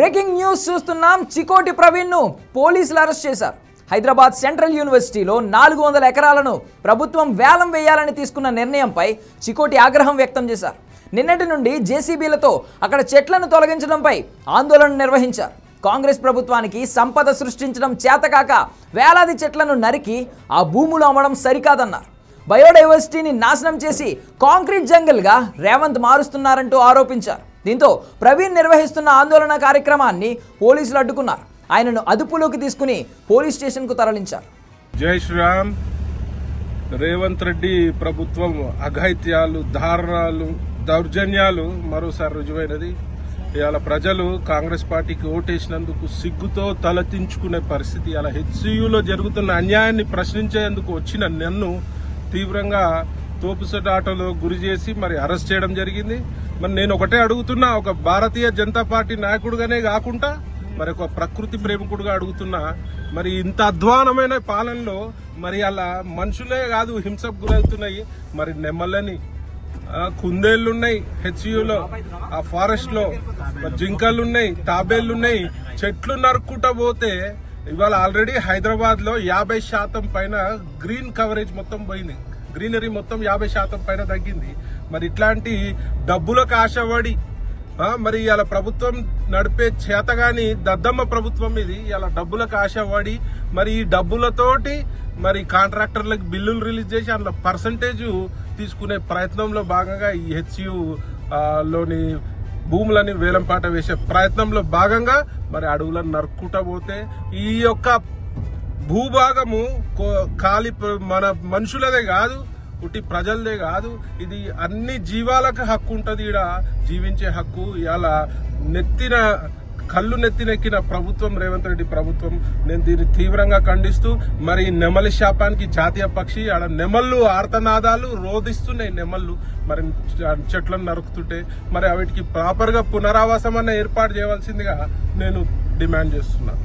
Breaking news చూస్తున్నాం. చికోటి ప్రవీణ్ ను పోలీసులు అరెస్ట్ చేశారు. హైదరాబాద్ సెంట్రల్ యూనివర్సిటీలో 400 ఎకరాలను ప్రభుత్వం వేలం వేయాలని తీసుకున్న నిర్ణయంపై చికోటి ఆగ్రహం వ్యక్తం చేశారు. నిన్నటి నుండి జేసీబీలతో అక్కడ చెట్లను తొలగించడంపై ఆందోళన నిర్వహించారు. కాంగ్రెస్ ప్రభుత్వానికి సంపద సృష్టించడం చేతకాక వేలాది చెట్లను నరికి ఆ భూములు అమ్మడం సరికాదన్నారు. బయోడైవర్సిటీని నాశనం చేసి కాంక్రీట్ జంగల్గా రేవంత్ మారుస్తున్నారంటూ ఆరోపించారు. దీంతో ప్రవీణ్ నిర్వహిస్తున్న ఆందోళన కార్యక్రమాన్ని పోలీసులు అడ్డుకున్నారు. ఆయనను అదుపులోకి తీసుకుని పోలీస్ స్టేషన్ కు తరలించారు. జై శ్రీరామ్. రేవంత్ రెడ్డి ప్రభుత్వం అఘాయిత్యాలు, దారుణాలు, దౌర్జన్యాలు మరోసారి రుజువైనది. ఇవాళ ప్రజలు కాంగ్రెస్ పార్టీకి ఓటేసినందుకు సిగ్గుతో తలదించుకునే పరిస్థితి. అలా హెచ్సియులో జరుగుతున్న అన్యాయాన్ని ప్రశ్నించేందుకు వచ్చిన నన్ను తీవ్రంగా తోపుసటాటలో గురి చేసి మరి అరెస్ట్ చేయడం జరిగింది. మరి నేను ఒకటే అడుగుతున్నా, ఒక భారతీయ జనతా పార్టీ నాయకుడుగానే కాకుండా మరి ఒక ప్రకృతి ప్రేమికుడుగా అడుగుతున్నా, మరి ఇంత అధ్వానమైన పాలనలో మరి అలా మనుషులే కాదు హింసకు గురవుతున్నాయి. మరి నెమ్మలని కుందేళ్లున్నాయి హెచ్యులో, ఆ ఫారెస్ట్ లో జింకలున్నాయి, తాబేళ్లున్నాయి. చెట్లు నరుక్కుంటా పోతే ఇవాళ ఆల్రెడీ హైదరాబాద్ లో 50% పైన గ్రీన్ కవరేజ్ మొత్తం పోయింది. గ్రీనరీ మొత్తం 50% పైన తగ్గింది. మరి ఇట్లాంటి డబ్బులకు ఆశపడి మరి ఇలా ప్రభుత్వం నడిపే చేతగాని దద్దమ్మ ప్రభుత్వం ఇది. ఇలా డబ్బులకు ఆశపడి మరి ఈ డబ్బులతోటి మరి కాంట్రాక్టర్లకు బిల్లులు రిలీజ్ చేసి అందులో పర్సంటేజ్ తీసుకునే ప్రయత్నంలో భాగంగా ఈ హెచ్యు లోని భూములని వేలంపాట వేసే ప్రయత్నంలో భాగంగా మరి అడవులను నరుక్కుంటా పోతే ఈ యొక్క భూభాగము ఖాళీ మన మనుషులదే కాదు, పుట్టి ప్రజలదే కాదు, ఇది అన్ని జీవాలకు హక్కు ఉంటది. ఈడ జీవించే హక్కు. ఇలా కళ్ళు నెత్తినెక్కిన ప్రభుత్వం రేవంత్ రెడ్డి ప్రభుత్వం. నేను దీన్ని తీవ్రంగా ఖండిస్తూ మరి నెమలి శాపానికి జాతీయ పక్షి ఆడ నెమళ్ళు ఆర్తనాదాలు రోధిస్తున్నాయి. నెమళ్ళు మరి చెట్లను నరుకుతుంటే మరి వాటికి ప్రాపర్ గా పునరావాసం అన్న ఏర్పాటు చేయవలసిందిగా నేను డిమాండ్ చేస్తున్నాను.